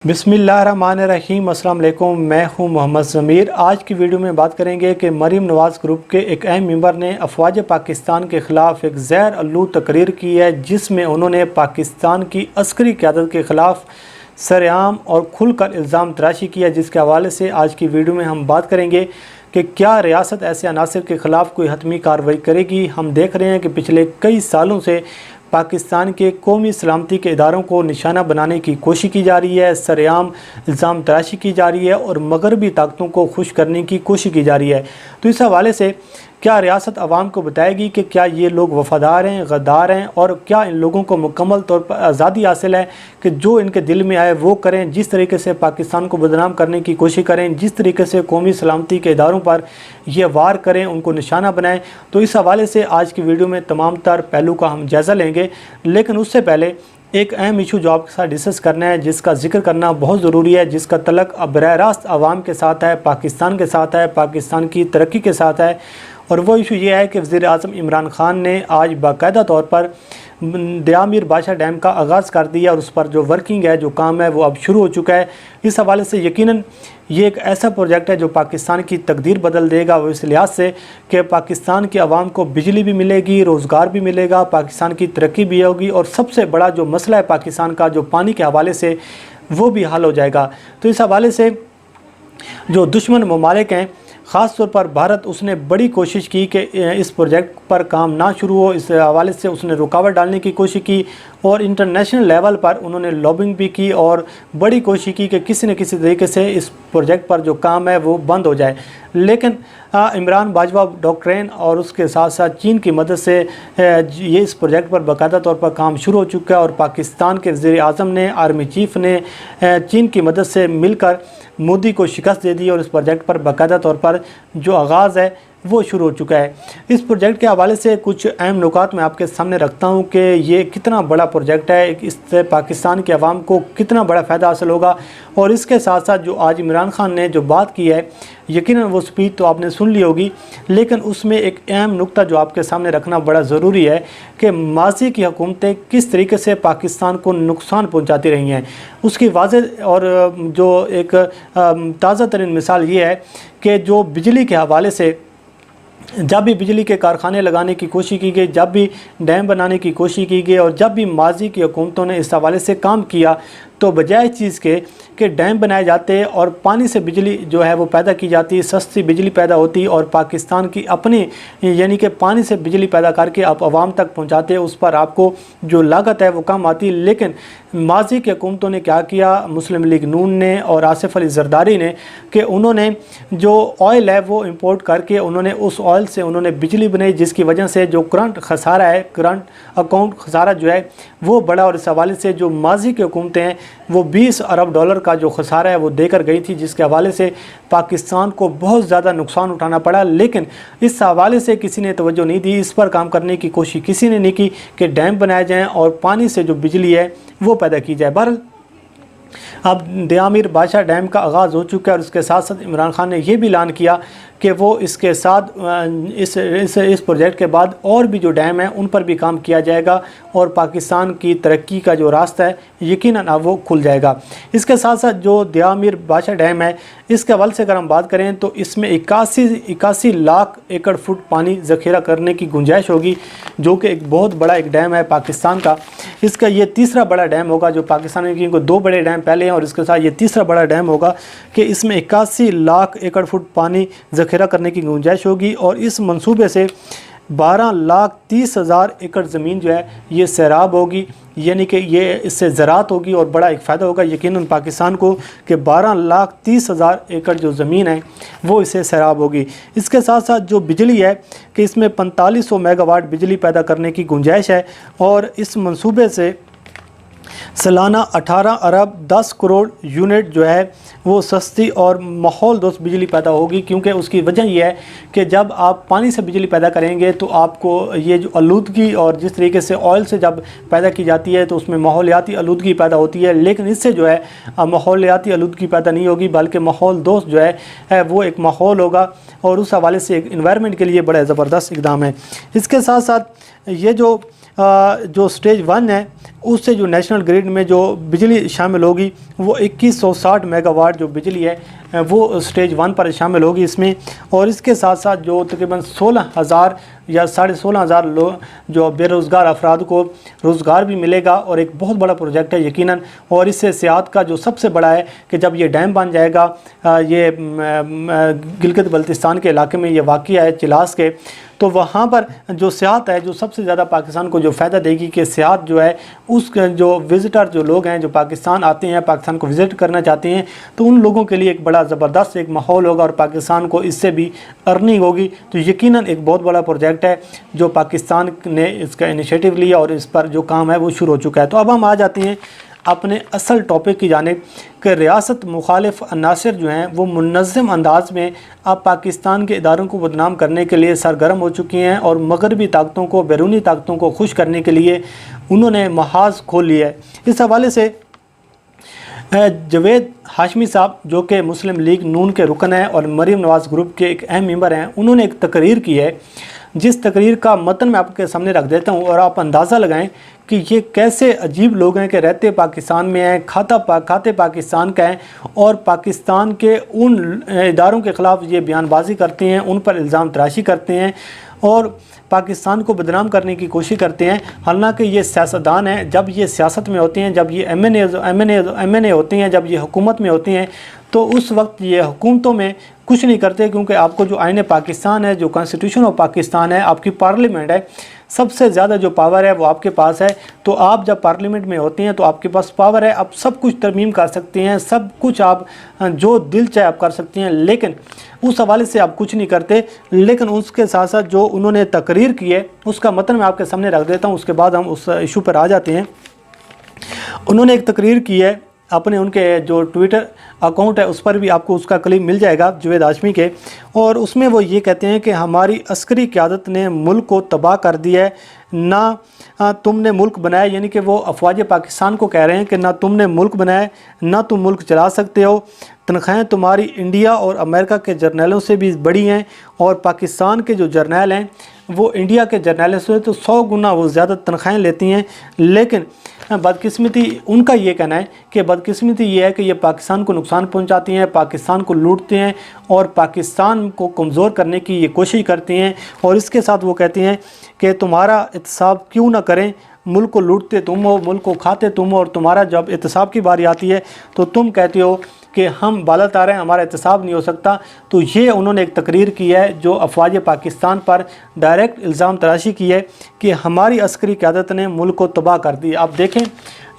बिस्मिल्लाहिर्रहमानिर्रहीम। अस्सलाम वालेकुम। मैं हूं मोहम्मद ज़मीर। आज की वीडियो में बात करेंगे कि मरीम नवाज़ ग्रुप के एक अहम मेंबर ने अफवाज पाकिस्तान के ख़िलाफ़ एक ज़हर आलूद तकरीर की है, जिसमें उन्होंने पाकिस्तान की अस्करी क़यादत के ख़िलाफ़ सरेआम और खुलकर इल्ज़ाम तराशी किया, जिसके हवाले से आज की वीडियो में हम बात करेंगे कि क्या रियासत ऐसे अनासर के ख़िलाफ़ कोई हतमी कार्रवाई करेगी। हम देख रहे हैं कि पिछले कई सालों से पाकिस्तान के कौमी सलामती के इदारों को निशाना बनाने की कोशिश की जा रही है, सरेआम इल्ज़ाम तराशी की जा रही है और मगरबी ताकतों को खुश करने की कोशिश की जा रही है। तो इस हवाले से क्या रियासत आवाम को बताएगी कि क्या ये लोग वफ़ादार हैं, गद्दार हैं, और क्या इन लोगों को मुकम्मल तौर पर आज़ादी हासिल है कि जो इनके दिल में आए वो करें, जिस तरीके से पाकिस्तान को बदनाम करने की कोशिश करें, जिस तरीके से कौमी सलामती के इदारों पर ये वार करें, उनको निशाना बनाएं। तो इस हवाले से आज की वीडियो में तमाम तर पहलू का हम जायज़ा लेंगे, लेकिन उससे पहले एक अहम इशू जो आपके साथ डिस्कस करना है, जिसका जिक्र करना बहुत ज़रूरी है, जिसका तल्लुक़ बराह रास्त आवाम के साथ है, पाकिस्तान के साथ है, पाकिस्तान की तरक्की के साथ है। और वो इशू ये है कि वज़ीर-ए-आज़म इमरान ख़ान ने आज बाकायदा तौर पर दयामीर बादशाह डैम का आगाज़ कर दिया और उस पर जो वर्किंग है, जो काम है, वो अब शुरू हो चुका है। इस हवाले से यकीनन ये एक ऐसा प्रोजेक्ट है जो पाकिस्तान की तकदीर बदल देगा, वो इस लिहाज से कि पाकिस्तान की आवाम को बिजली भी मिलेगी, रोज़गार भी मिलेगा, पाकिस्तान की तरक्की भी होगी और सबसे बड़ा जो मसला है पाकिस्तान का, जो पानी के हवाले से, वो भी हल हो जाएगा। तो इस हवाले से जो दुश्मन ममालिक हैं, ख़ास तौर पर भारत, उसने बड़ी कोशिश की कि इस प्रोजेक्ट पर काम ना शुरू हो। इस हवाले से उसने रुकावट डालने की कोशिश की और इंटरनेशनल लेवल पर उन्होंने लॉबिंग भी की और बड़ी कोशिश की कि किसी न किसी तरीके से इस प्रोजेक्ट पर जो काम है वो बंद हो जाए। लेकिन इमरान बाजवा डॉक्ट्रेन और उसके साथ साथ चीन की मदद से ये इस प्रोजेक्ट पर बाकायदा तौर पर काम शुरू हो चुका है और पाकिस्तान के वज़ीर-ए-आज़म ने, आर्मी चीफ़ ने चीन की मदद से मिलकर मोदी को शिकस्त दे दी और इस प्रोजेक्ट पर बाकायदा तौर पर जो आगाज़ है वो शुरू हो चुका है। इस प्रोजेक्ट के हवाले से कुछ अहम नुकात मैं आपके सामने रखता हूँ कि ये कितना बड़ा प्रोजेक्ट है, इससे पाकिस्तान के अवाम को कितना बड़ा फ़ायदा हासिल होगा। और इसके साथ साथ जो आज इमरान ख़ान ने जो बात की है, यकीनन वो स्पीच तो आपने सुन ली होगी, लेकिन उसमें एक अहम नुक्ता जो आपके सामने रखना बड़ा ज़रूरी है कि माज़ी की हुकूमतें किस तरीके से पाकिस्तान को नुकसान पहुँचाती रही हैं। उसकी वाज़ेह और जो एक ताज़ा तरीन मिसाल ये है कि जो बिजली के हवाले से जब भी बिजली के कारखाने लगाने की कोशिश की गई, जब भी डैम बनाने की कोशिश की गई और जब भी माजी की हुकूमतों ने इस हवाले से काम किया, तो बजाय चीज़ के डैम बनाए जाते और पानी से बिजली जो है वो पैदा की जाती, सस्ती बिजली पैदा होती और पाकिस्तान की अपनी यानी कि पानी से बिजली पैदा करके आप आवाम तक पहुंचाते, उस पर आपको जो लागत है वो कम आती। लेकिन माजी की हुकूमतों ने क्या किया, मुस्लिम लीग नून ने और आसिफ अली जरदारी ने, कि उन्होंने जो ऑयल है वो इंपोर्ट करके उन्होंने उस ऑयल से उन्होंने बिजली बनाई, जिसकी वजह से जो करंट खसारा है, करंट अकाउंट खसारा जो है वो बढ़ा। और इस हवाले से जो माजी की हुकूमतें हैं वो 20 अरब डॉलर का जो खसारा है वो देकर गई थी, जिसके हवाले से पाकिस्तान को बहुत ज़्यादा नुकसान उठाना पड़ा। लेकिन इस हवाले से किसी ने तवज्जो नहीं दी, इस पर काम करने की कोशिश किसी ने नहीं की कि डैम बनाए जाएँ और पानी से जो बिजली है वो पैदा की जाए। बहरहाल अब दयामीर बादशाह डैम का आगाज़ हो चुका है और इसके साथ साथ इमरान ख़ान ने यह भी ऐलान किया कि वो इसके साथ इस प्रोजेक्ट के बाद और भी जो डैम हैं उन पर भी काम किया जाएगा और पाकिस्तान की तरक्की का जो रास्ता है यकीनन अब वो खुल जाएगा। इसके साथ साथ जो दयामीर बादशाह डैम है, इसके हवाले से अगर हम बात करें तो इसमें 81 लाख एकड़ फुट पानी ज़ख़ीरा करने की गुंजाइश होगी, जो कि एक बहुत बड़ा एक डैम है पाकिस्तान का। इसका ये तीसरा बड़ा डैम होगा जो पाकिस्तान में, क्योंकि 2 बड़े डैम पहले हैं और इसके साथ ये तीसरा बड़ा डैम होगा कि इसमें 81 लाख एकड़ फुट पानी ज़ख़ीरा करने की गुंजाइश होगी। और इस मंसूबे से 12,30,000 एकड़ ज़मीन जो है ये सैराब होगी, यानी कि ये इससे ज़राअत होगी और बड़ा एक फ़ायदा होगा यकीनन पाकिस्तान को कि 12,30,000 एकड़ जो ज़मीन है वो इससे सैराब होगी। इसके साथ साथ जो बिजली है कि इसमें 4500 मेगावाट बिजली पैदा करने की गुंजाइश है और इस मंसूबे से सालाना 18 अरब 10 करोड़ यूनिट जो है वो सस्ती और माहौल दोस्त बिजली पैदा होगी। क्योंकि उसकी वजह यह है कि जब आप पानी से बिजली पैदा करेंगे तो आपको ये जो आलूदगी, और जिस तरीके से ऑयल से जब पैदा की जाती है तो उसमें माहौलियाती आलूदगी पैदा होती है, लेकिन इससे जो है माहौलियाती आलूदगी पैदा नहीं होगी, बल्कि माहौल दोस्त जो है वो एक माहौल होगा और उस हवाले से एक इन्वायरमेंट के लिए बड़ा ज़बरदस्त इक़दाम है। इसके साथ साथ ये जो स्टेज 1 है उससे जो नेशनल ग्रिड में जो बिजली शामिल होगी वो 2160 मेगावाट जो बिजली है वो स्टेज 1 पर शामिल होगी इसमें। और इसके साथ साथ जो तकरीबन 16,000 या 16,500 लोग जो बेरोज़गार अफराद को रोज़गार भी मिलेगा, और एक बहुत बड़ा प्रोजेक्ट है यकीनन। और इससे सियाहत का जो सबसे बड़ा है कि जब ये डैम बन जाएगा, ये गिलगित बल्तिस्तान के इलाके में ये वाक़या है चिलास के, तो वहाँ पर जो सियाहत है जो सबसे ज़्यादा पाकिस्तान को जो फ़ायदा देगी कि सियाहत जो है उस जो विज़िटर जो लोग हैं जो पाकिस्तान आते हैं, पाकिस्तान को विज़िट करना चाहते हैं, तो उन लोगों के लिए एक बड़ा ज़बरदस्त एक माहौल होगा और पाकिस्तान को इससे भी अर्निंग होगी। तो यकीनन एक बहुत बड़ा प्रोजेक्ट है जो पाकिस्तान ने इसका इनिशिएटिव लिया और इस पर जो काम है वो शुरू हो चुका है। तो अब हम आ जाते हैं अपने असल टॉपिक की जानिब कि रियासत मुखालिफ अनासर जो हैं वो मुनज़्ज़म अंदाज में अब पाकिस्तान के इदारों को बदनाम करने के लिए सरगर्म हो चुकी हैं, और मगरबी ताकतों को, बैरूनी ताकतों को खुश करने के लिए उन्होंने महाज खोल लिया है। इस हवाले से जवेद हाशमी साहब जो कि मुस्लिम लीग नून के रुकन हैं और मरीम नवाज़ ग्रुप के एक अहम मेंबर हैं, उन्होंने एक तकरीर की है, जिस तकरीर का मतन मैं आपके सामने रख देता हूं और आप अंदाज़ा लगाएं कि ये कैसे अजीब लोग हैं कि रहते पाकिस्तान में हैं, खाते पाकिस्तान का हैं, और पाकिस्तान के उन इदारों के ख़िलाफ़ ये बयानबाजी करते हैं, उन पर इल्ज़ाम तराशी करते हैं और पाकिस्तान को बदनाम करने की कोशिश करते हैं। हालांकि ये सियासतदान हैं, जब ये सियासत में होते हैं, जब ये एम.एन.ए होते हैं, जब ये हुकूमत में होते हैं, तो उस वक्त ये हुकूमतों में कुछ नहीं करते, क्योंकि आपको जो आईन पाकिस्तान है, जो कॉन्स्टिट्यूशन ऑफ पाकिस्तान है, आपकी पार्लियामेंट है, सबसे ज़्यादा जो पावर है वो आपके पास है। तो आप जब पार्लियामेंट में होते हैं तो आपके पास पावर है, आप सब कुछ तरमीम कर सकते हैं, सब कुछ आप जो दिल चाहे आप कर सकते हैं, लेकिन उस हवाले से आप कुछ नहीं करते। लेकिन उसके साथ साथ जो उन्होंने तकरीर की है उसका मतन मैं आपके सामने रख देता हूँ, उसके बाद हम उस इशू पर आ जाते हैं। उन्होंने एक तकरीर की है अपने, उनके जो ट्विटर अकाउंट है उस पर भी आपको उसका क्लिप मिल जाएगा जवेद हाशमी के, और उसमें वो ये कहते हैं कि हमारी अस्करी क़यादत ने मुल्क को तबाह कर दिया है, ना तुमने मुल्क बनाया, यानी कि वो अफवाज पाकिस्तान को कह रहे हैं कि ना तुमने मुल्क बनाया, ना तुम मुल्क चला सकते हो, तनख्वाहें तुम्हारी इंडिया और अमेरिका के जर्नलों से भी बड़ी हैं, और पाकिस्तान के जो जर्नल हैं वो इंडिया के जर्नलों से तो 100 गुना वो ज़्यादा तनख्वाहें लेती हैं। लेकिन बदकिस्मती उनका ये कहना है कि बदकिस्मती ये है कि ये पाकिस्तान को नुकसान पहुंचाती हैं, पाकिस्तान को लूटते हैं और पाकिस्तान को कमज़ोर करने की ये कोशिश करते हैं। और इसके साथ वो कहते हैं कि तुम्हारा एहतसाब क्यों ना करें, मुल्क को लूटते तुम हो, मुल्क को खाते तुम हो, और तुम्हारा जब एहतसाब की बारी आती है तो तुम कहते हो कि हम बालत आ रहे हैं, हमारा एहतसाब नहीं हो सकता। तो ये उन्होंने एक तकरीर की है जो अफवाज पाकिस्तान पर डायरेक्ट इल्ज़ाम तराशी की है कि हमारी अस्करी क़यादत ने मुल्क को तबाह कर दी। आप देखें,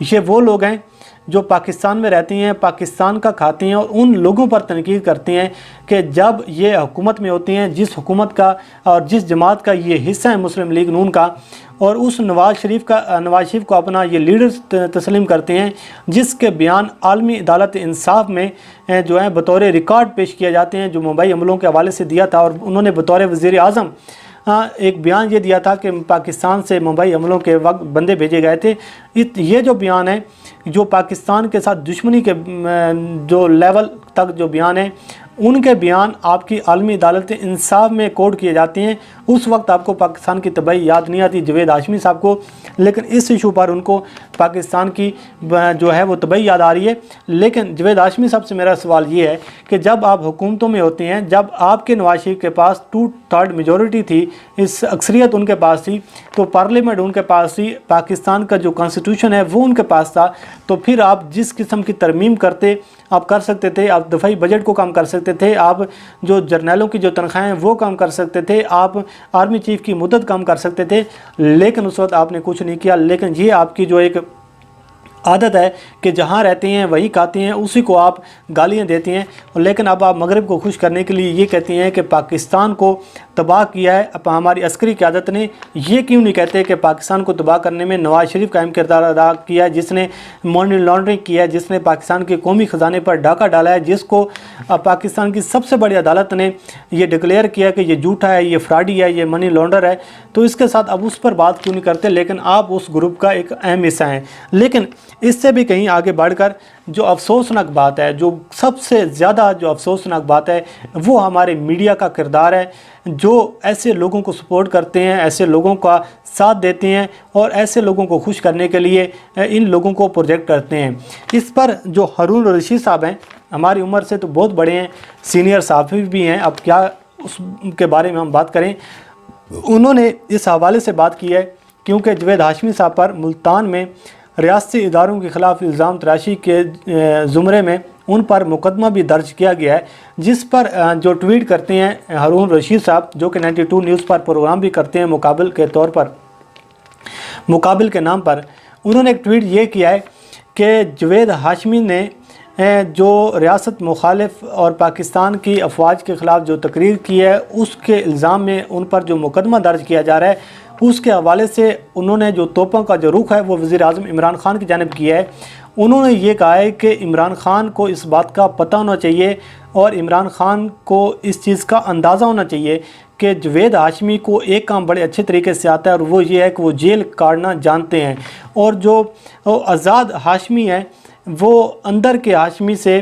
ये वो लोग हैं जो पाकिस्तान में रहती हैं, पाकिस्तान का खाती हैं, और उन लोगों पर तनकीद करती हैं कि जब ये हुकूमत में होती हैं, जिस हुकूमत का और जिस जमात का ये हिस्सा है मुस्लिम लीग नून का, और उस नवाज़ शरीफ को अपना ये लीडर तस्लीम करते हैं, जिसके बयान आलमी अदालत इंसाफ में जो है बतौर रिकॉर्ड पेश किए जाते हैं, जो मुंबई हमलों के हवाले से दिया था। और उन्होंने बतौर वज़ीर आज़म एक बयान ये दिया था कि पाकिस्तान से मुंबई हमलों के वक्त बंदे भेजे गए थे। ये जो बयान है, जो पाकिस्तान के साथ दुश्मनी के जो लेवल तक जो बयान है, उनके बयान आपकी आलमी अदालत इंसाफ में कोड किए जाते हैं। उस वक्त आपको पाकिस्तान की तबाही याद नहीं आती जवेद हाशमी साहब को, लेकिन इस इशू पर उनको पाकिस्तान की जो है वो तबाही याद आ रही है। लेकिन जवेद हाशमी साहब से मेरा सवाल ये है कि जब आप हुकूमतों में होते हैं, जब आपके नवाज शरीफ के पास 2/3 मेजॉरिटी थी, इस अक्सरियत उनके पास थी, तो पार्लियामेंट उनके पास थी, पाकिस्तान का जो कॉन्स्टिट्यूशन है वो उनके पास था, तो फिर आप जिस किस्म की तरमीम करते आप कर सकते थे। आप दफाई बजट को कम कर सकते थे, आप जो जर्नलों की जो तनख्वाहें वो कम कर सकते थे, आप आर्मी चीफ की मुद्दत कम कर सकते थे, लेकिन उस वक्त आपने कुछ नहीं किया। लेकिन ये आपकी जो एक आदत है कि जहाँ रहते हैं वही खाते हैं, उसी को आप गालियाँ देती हैं। लेकिन अब आप मगरब को खुश करने के लिए ये कहती हैं कि पाकिस्तान को तबाह किया है अब हमारी अस्करी क़यादत ने। ये क्यों नहीं कहते कि पाकिस्तान को तबाह करने में नवाज शरीफ का अहम किरदार अदा किया है, जिसने मनी लॉन्ड्रिंग किया है, जिसने पाकिस्तान के कौमी ख़जाने पर डाका डाला है, जिसको पाकिस्तान की सबसे बड़ी अदालत ने यह डिक्लेयर किया कि ये झूठा है, ये फ्रॉडी है, ये मनी लॉन्डर है। तो इसके साथ अब उस पर बात क्यों नहीं करते, लेकिन आप उस ग्रुप का एक अहम हिस्सा हैं। लेकिन इससे भी कहीं आगे बढ़कर जो अफसोसनाक बात है, जो सबसे ज़्यादा जो अफसोसनाक बात है, वो हमारे मीडिया का किरदार है, जो ऐसे लोगों को सपोर्ट करते हैं, ऐसे लोगों का साथ देते हैं और ऐसे लोगों को खुश करने के लिए इन लोगों को प्रोजेक्ट करते हैं। इस पर जो हारून रशीद साहब हैं, हमारी उम्र से तो बहुत बड़े हैं, सीनियर सहाफ़ी भी हैं, अब क्या उसके बारे में हम बात करें। उन्होंने इस हवाले से बात की है क्योंकि जवेद हाशमी साहब पर मुल्तान में रियासती इदारों के ख़िलाफ़ इल्ज़ाम तराशी के ज़ुमरे में उन पर मुकदमा भी दर्ज किया गया है, जिस पर जो ट्वीट करते हैं हारून रशीद साहब, जो कि 92 न्यूज़ पर प्रोग्राम भी करते हैं मुकाबिल के तौर पर, मुकाबिल के नाम पर, उन्होंने एक ट्वीट ये किया है कि जवेद हाशमी ने जो रियासत मुखालिफ और पाकिस्तान की अफवाज के ख़िलाफ़ जो तकरीर की है, उसके इल्ज़ाम में उन पर जो मुकदमा दर्ज किया जा रहा है, उसके हवाले से उन्होंने जो तोपों का जो रुख है वो वज़ीर-ए-आज़म इमरान खान की जानिब किया है। उन्होंने ये कहा है कि इमरान खान को इस बात का पता होना चाहिए और इमरान खान को इस चीज़ का अंदाज़ा होना चाहिए कि जवेद हाशमी को एक काम बड़े अच्छे तरीके से आता है और वो ये है कि वो जेल काटना जानते हैं, और जो आज़ाद हाशमी है वो अंदर के हाशमी से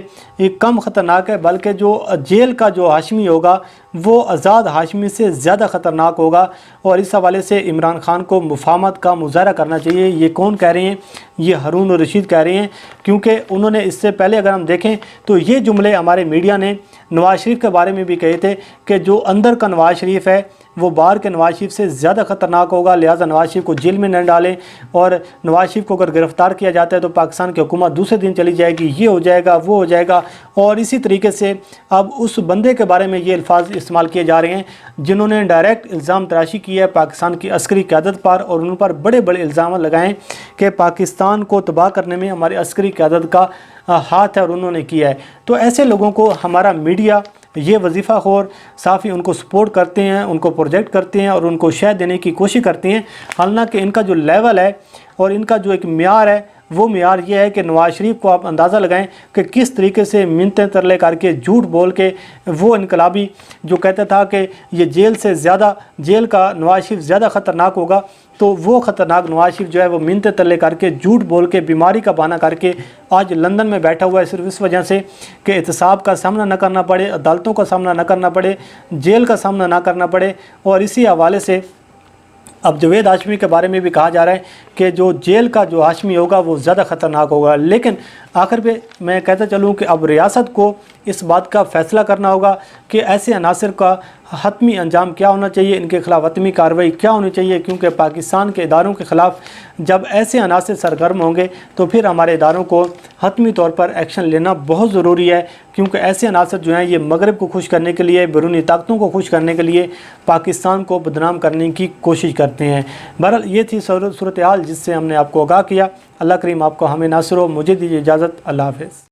कम ख़तरनाक है, बल्कि जो जेल का जो हाशमी होगा वो आज़ाद हाशमी से ज़्यादा ख़तरनाक होगा। और इस हवाले से इमरान खान को मुफाहमत का मुज़ाहरा करना चाहिए। ये कौन कह रहे हैं? ये हारून रशीद कह रहे हैं, क्योंकि उन्होंने इससे पहले अगर हम देखें तो ये जुमले हमारे मीडिया ने नवाज़ शरीफ के बारे में भी कहे थे कि जो अंदर का नवाज़ शरीफ है वो बाहर के नवाज़ शरीफ से ज़्यादा ख़तरनाक होगा, लिहाजा नवाज़ शरीफ को जेल में न डालें, और नवाज़ शरीफ को अगर गिरफ़्तार किया जाता है तो पाकिस्तान की हुकूमत दूसरे दिन चली जाएगी, ये हो जाएगा, वो हो जाएगा। और इसी तरीके से अब उस बंदे के बारे में ये अल्फाज इस्तेमाल किए जा रहे हैं जिन्होंने डायरेक्ट इल्ज़ाम तराशी की है पाकिस्तान की अस्करी क़यादत पर, और उन पर बड़े बड़े इल्ज़ाम लगाएँ कि पाकिस्तान को तबाह करने में हमारी अस्करी क़यादत का हाथ है और उन्होंने किया है। तो ऐसे लोगों को हमारा मीडिया, ये वजीफ़ा खोर साफ़ी उनको सपोर्ट करते हैं, उनको प्रोजेक्ट करते हैं और उनको शह देने की कोशिश करते हैं। हालांकि इनका जो लेवल है और इनका जो एक म्यार है वो म्यार ये है कि नवाज़ शरीफ को आप अंदाज़ा लगाएं कि किस तरीके से मिन्नतें तरले करके झूठ बोल के वो इनकलाबी जो कहता था कि ये जेल से ज़्यादा, जेल का नवाज़ शरीफ ज़्यादा ख़तरनाक होगा, तो वो ख़तरनाक नवाज़ शरीफ जो है वो मिन्नतें तरले करके झूठ बोल के बीमारी का बहाना करके आज लंदन में बैठा हुआ है, सिर्फ इस वजह से कि एहतसाब का सामना न करना पड़े, अदालतों का सामना न करना पड़े, जेल का सामना ना करना पड़े। और इसी हवाले से अब जवेद हाशमी के बारे में भी कहा जा रहा है कि जो जेल का जो हाशमी होगा वो ज़्यादा ख़तरनाक होगा। लेकिन आखिर पे मैं कहता चलूँ कि अब रियासत को इस बात का फ़ैसला करना होगा कि ऐसे अनासर का हतमी अंजाम क्या होना चाहिए, इनके ख़िलाफ़ हतमी कार्रवाई क्या होनी चाहिए, क्योंकि पाकिस्तान के इदारों के ख़िलाफ़ जब ऐसे अनासर सरगर्म होंगे तो फिर हमारे इदारों को हतमी तौर पर एक्शन लेना बहुत ज़रूरी है, क्योंकि ऐसे अनासर जो हैं ये मगरब को खुश करने के लिए, बैरूनी ताकतों को खुश करने के लिए पाकिस्तान को बदनाम करने की कोशिश करते हैं। बहरहाल ये थी सूरत हाल जिससे हमने आपको आगाह किया। अल्लाह करीम आपको हमें नासिर हो। मुझे दीजिए इजाज़त। अल्लाह हाफ़िज़।